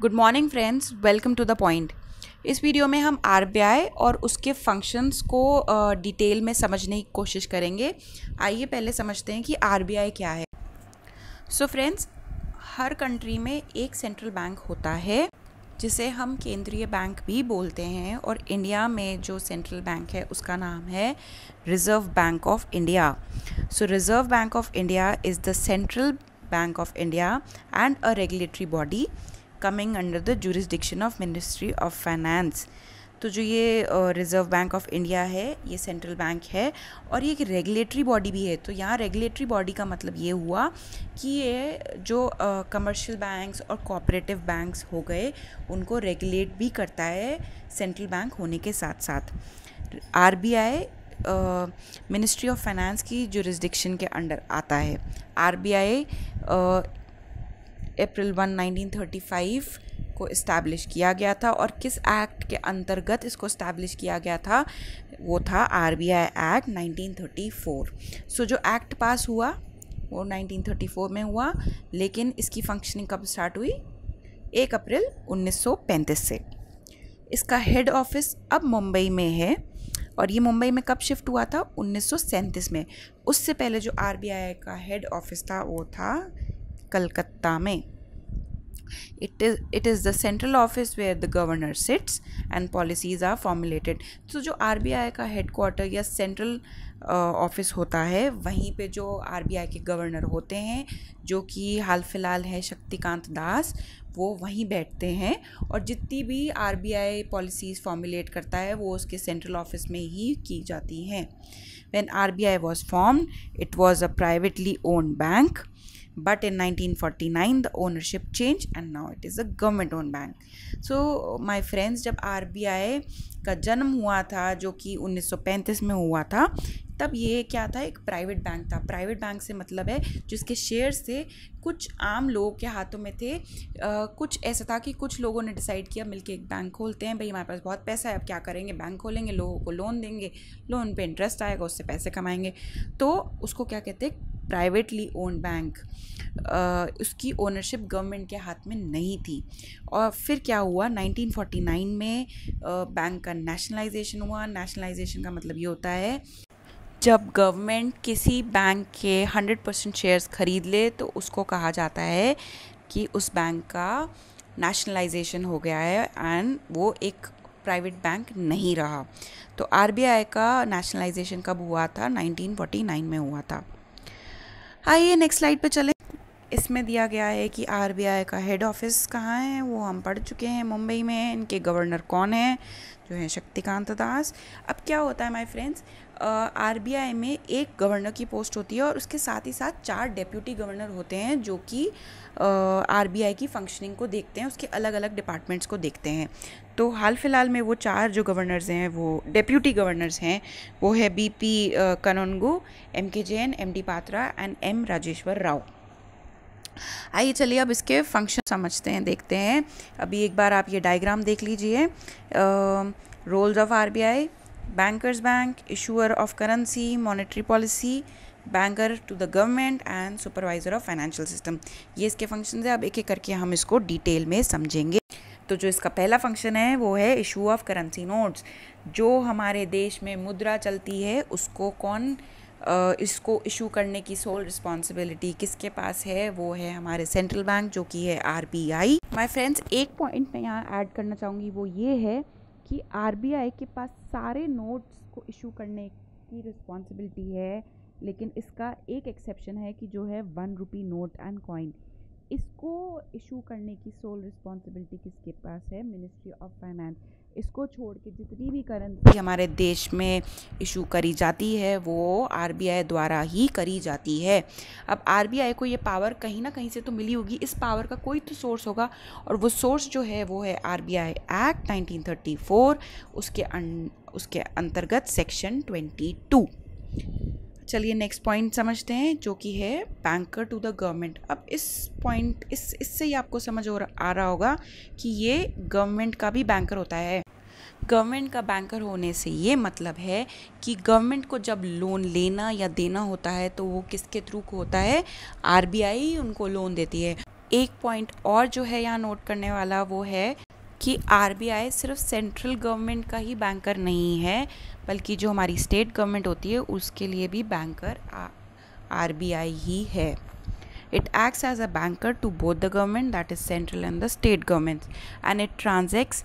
Good morning friends, welcome to the point. इस video में हम आरबीआई और उसके फंक्शंस को डिटेल में समझने की कोशिश करेंगे। आइए पहले समझते हैं कि आरबीआई क्या है। सो फ्रेंड्स, हर कंट्री में एक सेंट्रल बैंक होता है जिसे हम केंद्रीय बैंक भी बोलते हैं, और इंडिया में जो सेंट्रल बैंक है उसका नाम है reserve bank of India. So reserve bank of India is the central bank of India and a regulatory body coming under the jurisdiction of ministry of finance. तो जो ये रिज़र्व बैंक ऑफ इंडिया है, ये central bank है और ये एक regulatory body भी है। तो यहाँ रेगुलेटरी बॉडी का मतलब ये हुआ कि ये जो कमर्शियल बैंक्स और कोऑपरेटिव बैंक्स हो गए उनको रेगुलेट भी करता है सेंट्रल बैंक होने के साथ साथ। आरबीआई मिनिस्ट्री ऑफ फाइनेंस की जुरिसडिक्शन के अंडर आता है। आरबीआई अप्रैल 1, 1935 को इस्टेब्लिश किया गया था, और किस एक्ट के अंतर्गत इसको इस्टेब्लिश किया गया था वो था आरबीआई एक्ट 1934। सो जो एक्ट पास हुआ वो 1934 में हुआ, लेकिन इसकी फंक्शनिंग कब स्टार्ट हुई? 1 अप्रैल 1935 से। इसका हेड ऑफिस अब मुंबई में है, और ये मुंबई में कब शिफ्ट हुआ था? 1937 में। उससे पहले जो आरबीआई का हेड ऑफिस था वो था कलकत्ता में। It is the central office where the governor sits and policies are formulated. तो जो आरबीआई का हेडक्वार्टर या सेंट्रल ऑफिस होता है, वहीं पे जो आरबीआई के गवर्नर होते हैं, जो कि हाल फिलहाल है शक्तिकांत दास, वो वहीं बैठते हैं, और जितनी भी आरबीआई पॉलिसीज़ फॉर्मुलेट करता है वो उसके सेंट्रल ऑफिस में ही की जाती हैं। When RBI was formed, it was a privately owned bank. But in 1949 the ownership changed and now it is a government owned bank. So my friends, जब RBI का जन्म हुआ था जो कि 1935 में हुआ था, तब ये क्या था? एक प्राइवेट बैंक था। प्राइवेट बैंक से मतलब है जिसके शेयर से कुछ आम लोगों के हाथों में थे। कुछ ऐसा था कि कुछ लोगों ने डिसाइड किया मिलके एक बैंक खोलते हैं, भाई हमारे पास बहुत पैसा है, अब क्या करेंगे, बैंक खोलेंगे, लोगों को लोन देंगे, लोन पे इंटरेस्ट आएगा, उससे पैसे कमाएंगे। तो उसको क्या कहते हैं? Privately owned bank. उसकी ओनरशिप गवर्नमेंट के हाथ में नहीं थी। और फिर क्या हुआ? 1949 में बैंक का नेशनलाइजेशन हुआ। नेशनलाइजेशन का मतलब ये होता है जब गवर्नमेंट किसी बैंक के 100% शेयर्स खरीद ले तो उसको कहा जाता है कि उस बैंक का नेशनलाइजेशन हो गया है एंड वो एक प्राइवेट बैंक नहीं रहा। तो आरबीआई का नेशनलाइजेशन कब हुआ था? 1949 में हुआ था। आइए नेक्स्ट स्लाइड पे चलें। इसमें दिया गया है कि आरबीआई का हेड ऑफिस कहाँ है, वो हम पढ़ चुके हैं, मुंबई में है। इनके गवर्नर कौन है? जो है शक्तिकांत दास। अब क्या होता है माय फ्रेंड्स, आरबीआई में एक गवर्नर की पोस्ट होती है और उसके साथ ही साथ 4 डेप्यूटी गवर्नर होते हैं जो कि आरबीआई की फंक्शनिंग को देखते हैं, उसके अलग अलग डिपार्टमेंट्स को देखते हैं। तो हाल फिलहाल में वो 4 जो गवर्नर्स हैं, वो डेप्यूटी गवर्नर्स हैं, वो है BP Kanungo, MK Jain, MD Patra and M Rajeshwar Rao. आइए चलिए अब इसके फंक्शन समझते हैं, देखते हैं। अभी एक बार आप ये डायग्राम देख लीजिए। Roles of RBI: bankers bank, issuer of currency, monetary policy, banker to the government and supervisor of financial system. ये इसके फंक्शन है। अब एक एक करके हम इसको डिटेल में समझेंगे। तो जो इसका पहला फंक्शन है वो है इशू ऑफ करेंसी नोट्स। जो हमारे देश में मुद्रा चलती है उसको इसको इशू करने की सोल रिस्पॉन्सिबिलिटी किसके पास है? वो है हमारे सेंट्रल बैंक, जो कि है आरबीआई। माय फ्रेंड्स, एक पॉइंट मैं यहाँ ऐड करना चाहूँगी, वो ये है कि आरबीआई के पास सारे नोट्स को इशू करने की रिस्पॉन्सिबिलिटी है, लेकिन इसका एक एक्सेप्शन है कि जो है 1 रुपी नोट एंड कॉइन, इसको इशू करने की सोल रिस्पॉन्सिबिलिटी किसके पास है? Ministry of finance. इसको छोड़ के जितनी भी करेंसी हमारे देश में इशू करी जाती है वो आरबीआई द्वारा ही करी जाती है। अब आरबीआई को ये पावर कहीं ना कहीं से तो मिली होगी, इस पावर का कोई तो सोर्स होगा, और वो सोर्स जो है वो है आरबीआई एक्ट 1934, उसके अंतर्गत सेक्शन 22। चलिए नेक्स्ट पॉइंट समझते हैं, जो कि है बैंकर टू द गवर्नमेंट। अब इससे ही आपको समझ आ रहा होगा कि ये गवर्नमेंट का भी बैंकर होता है। गवर्नमेंट का बैंकर होने से ये मतलब है कि गवर्नमेंट को जब लोन लेना या देना होता है तो वो किसके थ्रू होता है, आरबीआई उनको लोन देती है। एक पॉइंट और जो है यहाँ नोट करने वाला वो है कि आरबीआई सिर्फ सेंट्रल गवर्नमेंट का ही बैंकर नहीं है, बल्कि जो हमारी स्टेट गवर्नमेंट होती है उसके लिए भी बैंकर आरबीआई ही है। It acts as a banker to both the government, that is central, and the state governments, and it transacts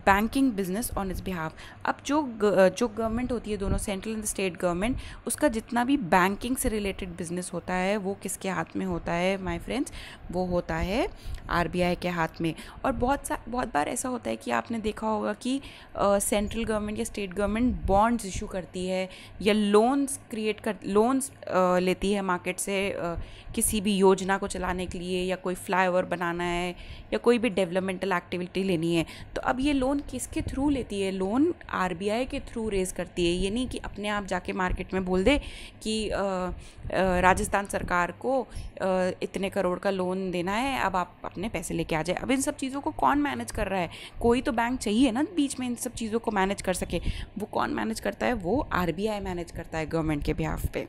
banking business on its behalf. अब जो गवर्नमेंट होती है, दोनों सेंट्रल एंड स्टेट गवर्नमेंट, उसका जितना भी banking से रिलेटेड बिजनेस होता है वो किसके हाथ में होता है माय फ्रेंड्स, वो होता है आरबीआई के हाथ में। और बहुत बार ऐसा होता है कि आपने देखा होगा कि सेंट्रल गवर्नमेंट या स्टेट गवर्नमेंट बॉन्ड्स इशू करती है या लोन्स लेती है मार्केट से किसी भी योजना को चलाने के लिए, या कोई फ्लाईओवर बनाना है या कोई भी डेवलपमेंटल एक्टिविटी लेनी है। तो अब ये लोन किसके थ्रू लेती है, लोन आरबीआई के थ्रू रेज करती है। ये नहीं कि अपने आप जाके मार्केट में बोल दे कि राजस्थान सरकार को इतने करोड़ का लोन देना है, अब आप अपने पैसे लेके आ जाए। अब इन सब चीज़ों को कौन मैनेज कर रहा है, कोई तो बैंक चाहिए ना बीच में इन सब चीज़ों को मैनेज कर सके। वो कौन मैनेज करता है, वो आरबीआई मैनेज करता है गवर्नमेंट के बिहाफ पे।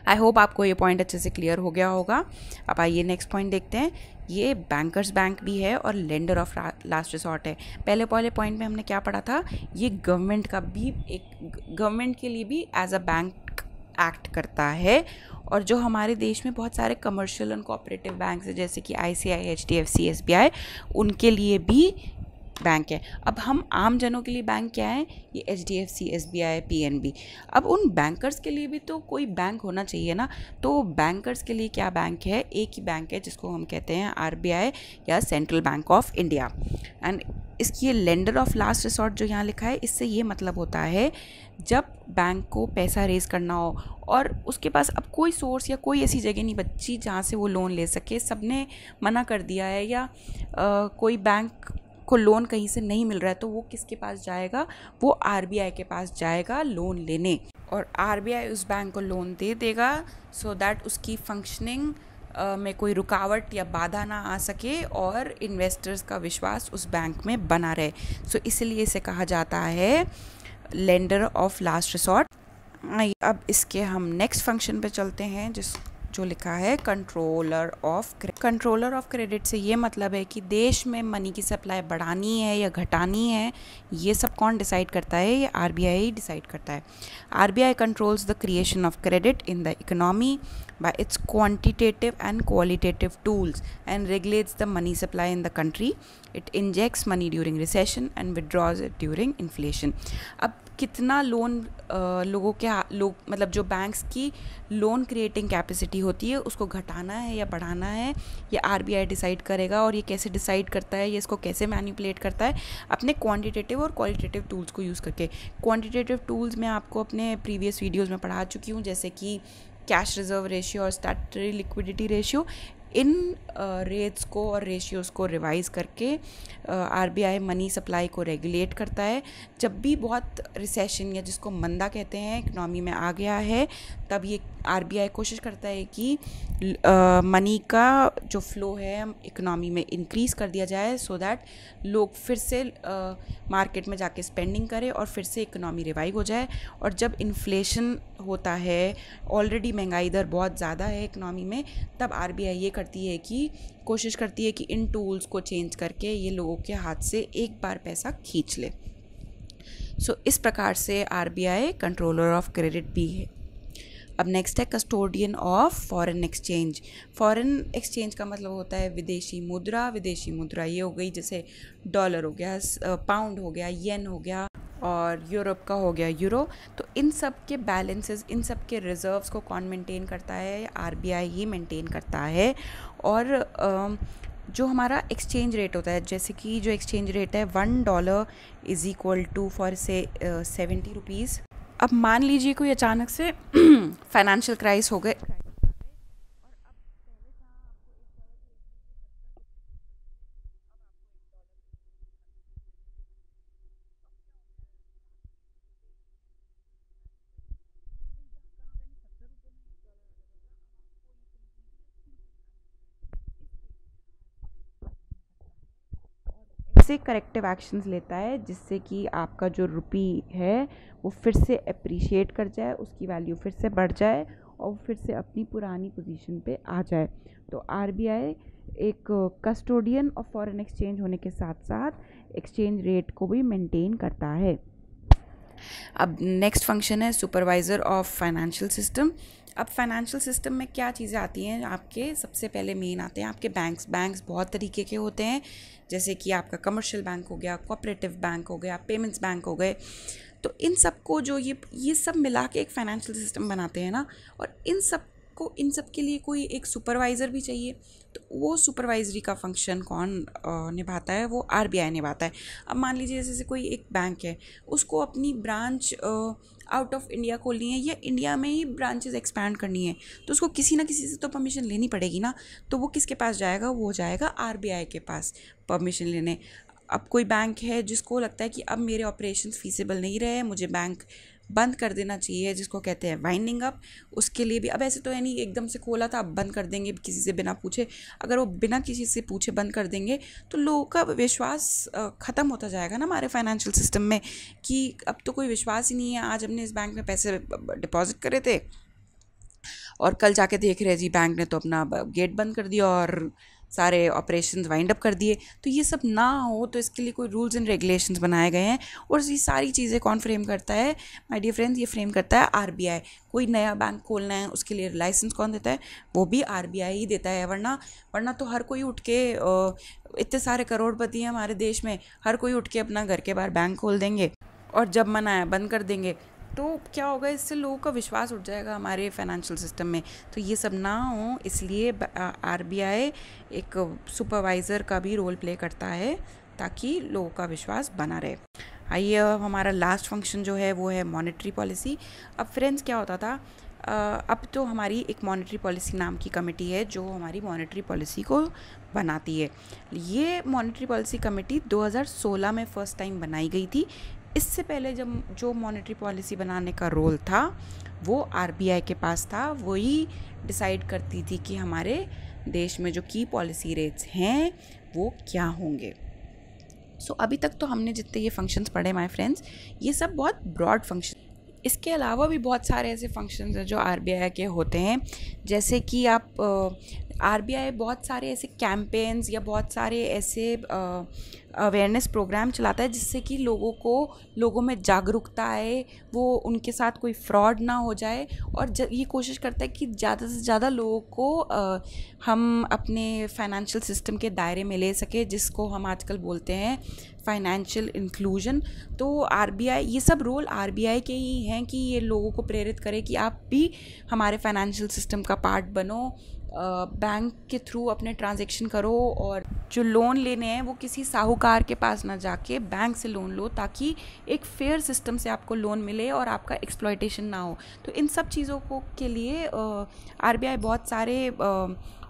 आई होप आपको ये पॉइंट अच्छे से क्लियर हो गया होगा। अब आइए नेक्स्ट पॉइंट देखते हैं। ये बैंकर्स बैंक भी है और लेंडर ऑफ लास्ट रिसॉर्ट है। पहले पॉइंट में हमने क्या पढ़ा था, ये गवर्नमेंट का भी गवर्नमेंट के लिए भी एज अ बैंक एक्ट करता है। और जो हमारे देश में बहुत सारे कमर्शियल एंड कोऑपरेटिव बैंक्स हैं जैसे कि आईसीआई, एचडीएफसी, एसबीआई, उनके लिए भी बैंक है। अब हम आम जनों के लिए बैंक क्या है, ये एचडीएफसी, एसबीआई, पीएनबी। अब उन बैंकर्स के लिए भी तो कोई बैंक होना चाहिए ना। तो बैंकर्स के लिए क्या बैंक है, एक ही बैंक है जिसको हम कहते हैं आरबीआई या central bank of India. And इसकी लेंडर ऑफ लास्ट रिसॉर्ट जो यहाँ लिखा है, इससे ये मतलब होता है जब बैंक को पैसा रेज करना हो और उसके पास अब कोई सोर्स या कोई ऐसी जगह नहीं बची जहाँ से वो लोन ले सके, सबने मना कर दिया है या कोई बैंक को लोन कहीं से नहीं मिल रहा है, तो वो किसके पास जाएगा, वो आरबीआई के पास जाएगा लोन लेने। और आरबीआई उस बैंक को लोन दे देगा सो दैट उसकी फंक्शनिंग में कोई रुकावट या बाधा ना आ सके और इन्वेस्टर्स का विश्वास उस बैंक में बना रहे। सो इसलिए इसे कहा जाता है लेंडर ऑफ लास्ट रिसॉर्ट। अब इसके हम नेक्स्ट फंक्शन पे चलते हैं जो लिखा है कंट्रोलर ऑफ क्रेडिट। से ये मतलब है कि देश में मनी की सप्लाई बढ़ानी है या घटानी है, ये सब कौन डिसाइड करता है, ये आरबीआई डिसाइड करता है। RBI controls the creation of credit in the economy by its quantitative and qualitative tools and regulates the money supply in the country. It injects money during recession and withdraws it during inflation. अब कितना loan लोगों के मतलब जो banks की loan creating capacity होती है उसको घटाना है या बढ़ाना है, ये आरबीआई डिसाइड करेगा। और ये कैसे डिसाइड करता है, ये इसको कैसे मैनिपुलेट करता है, अपने क्वांटिटेटिव और क्वालिटेटिव टूल्स को यूज़ करके। क्वांटिटेटिव टूल्स मैं आपको अपने प्रीवियस वीडियोज़ में पढ़ा चुकी हूँ, जैसे कि कैश रिजर्व रेशियो और statutory liquidity ratio. In rates को और रेशियोज़ को रिवाइज़ करके आरबीआई मनी सप्लाई को रेगुलेट करता है। जब भी बहुत रिसेशन या जिसको मंदा कहते हैं इकनॉमी में आ गया है, तब ये आरबीआई कोशिश करता है कि मनी का जो फ़्लो है इकनॉमी में इंक्रीज़ कर दिया जाए सो दैट लोग फिर से मार्केट में जाके स्पेंडिंग करें और फिर से इकनॉमी रिवाइव हो जाए। और जब इन्फ्लेशन होता है, ऑलरेडी महंगाई दर बहुत ज़्यादा है इकनॉमी में, तब आरबीआई ये करती है कि कोशिश करती है कि इन टूल्स को चेंज करके ये लोगों के हाथ से एक बार पैसा खींच ले। सो इस प्रकार से आरबीआई कंट्रोलर ऑफ क्रेडिट भी है। अब नेक्स्ट है custodian of foreign exchange. Foreign exchange का मतलब होता है विदेशी मुद्रा। विदेशी मुद्रा ये हो गई जैसे डॉलर हो गया, पाउंड हो गया, येन हो गया और यूरोप का हो गया यूरो। तो इन सब के बैलेंसेस, इन सब के रिजर्व्स को कौन मेंटेन करता है, आरबीआई ही मेंटेन करता है। और जो हमारा एक्सचेंज रेट होता है, जैसे कि जो एक्सचेंज रेट है $1 इज़ इक्वल टू फॉर से 70 रुपीज़। अब मान लीजिए कोई अचानक से फाइनेंशियल क्राइसिस हो गए, से करेक्टिव एक्शंस लेता है जिससे कि आपका जो रुपी है वो फिर से अप्रिशिएट कर जाए, उसकी वैल्यू फिर से बढ़ जाए और फिर से अपनी पुरानी पोजीशन पे आ जाए। तो आरबीआई एक कस्टोडियन ऑफ फॉरेन एक्सचेंज होने के साथ साथ एक्सचेंज रेट को भी मेंटेन करता है। अब नेक्स्ट फंक्शन है सुपरवाइज़र ऑफ फाइनेंशियल सिस्टम। अब फाइनेंशियल सिस्टम में क्या चीज़ें आती हैं आपके, सबसे पहले मेन आते हैं आपके बैंक्स बहुत तरीके के होते हैं, जैसे कि आपका कमर्शियल बैंक हो गया, कोऑपरेटिव बैंक हो गया, पेमेंट्स बैंक हो गए। तो इन सब को जो ये सब मिला के एक फाइनेंशियल सिस्टम बनाते हैं ना, और इन सब के लिए कोई एक सुपरवाइज़र भी चाहिए। तो वो सुपरवाइजरी का फंक्शन कौन निभाता है, वो आरबीआई निभाता है। अब मान लीजिए जैसे कोई एक बैंक है, उसको अपनी ब्रांच आउट ऑफ इंडिया खोलनी है या इंडिया में ही ब्रांचेस एक्सपैंड करनी है, तो उसको किसी ना किसी से तो परमिशन लेनी पड़ेगी ना। तो वो किसके पास जाएगा, वो जाएगा आरबीआई के पास परमिशन लेने। अब कोई बैंक है जिसको लगता है कि अब मेरे ऑपरेशंस फीसिबल नहीं रहे, मुझे बैंक बंद कर देना चाहिए, जिसको कहते हैं वाइंडिंग अप, उसके लिए भी अब ऐसे तो है नहीं एकदम से खोला था अब बंद कर देंगे किसी से बिना पूछे। अगर वो बिना किसी से पूछे बंद कर देंगे तो लोगों का विश्वास ख़त्म होता जाएगा ना हमारे फाइनेंशियल सिस्टम में, कि अब तो कोई विश्वास ही नहीं है। आज हमने इस बैंक में पैसे डिपॉजिट करे थे और कल जाके देख रहे जी बैंक ने तो अपना गेट बंद कर दिया और सारे ऑपरेशंस वाइंड अप कर दिए। तो ये सब ना हो, तो इसके लिए कोई रूल्स एंड रेगुलेशंस बनाए गए हैं, और ये सारी चीज़ें कौन फ्रेम करता है माय डियर फ्रेंड्स, ये फ्रेम करता है आरबीआई। कोई नया बैंक खोलना है उसके लिए लाइसेंस कौन देता है, वो भी आरबीआई ही देता है। वरना तो हर कोई उठ के इतने सारे करोड़पति हैं हमारे देश में, हर कोई उठ के अपना घर के बाहर बैंक खोल देंगे और जब मन आया बंद कर देंगे। तो क्या होगा, इससे लोगों का विश्वास उठ जाएगा हमारे फाइनेंशियल सिस्टम में। तो ये सब ना हो, इसलिए आरबीआई एक सुपरवाइज़र का भी रोल प्ले करता है ताकि लोगों का विश्वास बना रहे। आइए हमारा लास्ट फंक्शन जो है वो है मॉनेटरी पॉलिसी। अब फ्रेंड्स क्या होता था, अब तो हमारी एक मॉनेटरी पॉलिसी नाम की कमेटी है जो हमारी मॉनेटरी पॉलिसी को बनाती है। ये मॉनेटरी पॉलिसी कमेटी 2016 में फ़र्स्ट टाइम बनाई गई थी। इससे पहले जब जो मॉनेटरी पॉलिसी बनाने का रोल था वो आरबीआई के पास था, वही डिसाइड करती थी कि हमारे देश में जो की पॉलिसी रेट्स हैं वो क्या होंगे। सो अभी तक तो हमने जितने ये फंक्शंस पढ़े माय फ्रेंड्स, ये सब बहुत ब्रॉड फंक्शन। इसके अलावा भी बहुत सारे ऐसे फंक्शंस हैं जो आरबीआई के होते हैं, जैसे कि आप आरबीआई बहुत सारे ऐसे कैंपेन्स या बहुत सारे ऐसे अवेयरनेस प्रोग्राम चलाता है जिससे कि लोगों में जागरूकता आए, वो उनके साथ कोई फ्रॉड ना हो जाए, और ये कोशिश करता है कि ज़्यादा से ज़्यादा लोगों को हम अपने फाइनेंशियल सिस्टम के दायरे में ले सके, जिसको हम आजकल बोलते हैं फाइनेंशियल इंक्लूजन। तो आरबीआई, ये सब रोल आरबीआई के ही हैं कि ये लोगों को प्रेरित करे कि आप भी हमारे फाइनेंशियल सिस्टम का पार्ट बनो, बैंक के थ्रू अपने ट्रांजैक्शन करो, और जो लोन लेने हैं वो किसी साहूकार के पास ना जाके बैंक से लोन लो, ताकि एक फेयर सिस्टम से आपको लोन मिले और आपका एक्सप्लॉयटेशन ना हो। तो इन सब चीज़ों को के लिए आरबीआई बहुत सारे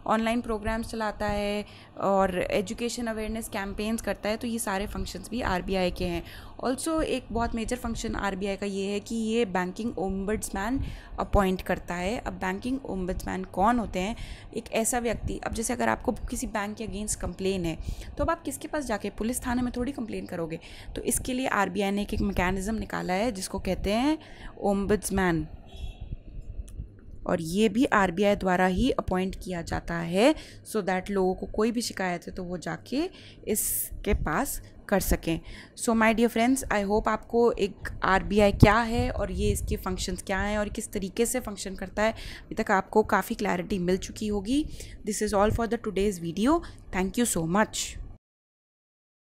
ऑनलाइन प्रोग्राम्स चलाता है और एजुकेशन अवेयरनेस कैंपेन्स करता है। तो ये सारे फंक्शंस भी आरबीआई के हैं। ऑल्सो एक बहुत मेजर फंक्शन आरबीआई का ये है कि ये बैंकिंग ओम्बड्समैन अपॉइंट करता है। अब बैंकिंग ओम्बड्समैन कौन होते हैं, एक ऐसा व्यक्ति, अब जैसे अगर आपको किसी बैंक के अगेंस्ट कंप्लेन है तो अब आप किसके पास जाके, पुलिस थाने में थोड़ी कंप्लेन करोगे। तो इसके लिए आरबीआई ने एक मैकेनिज़्म निकाला है जिसको कहते हैं ओम्बड्समैन, और ये भी आरबीआई द्वारा ही अपॉइंट किया जाता है, सो दैट लोगों को कोई भी शिकायत है तो वो जाके इसके पास कर सकें। So my dear friends, I hope आपको एक आरबीआई क्या है और ये इसके फंक्शंस क्या हैं और किस तरीके से फंक्शन करता है अभी तक आपको काफ़ी क्लैरिटी मिल चुकी होगी। This is all for the today's video. Thank you so much.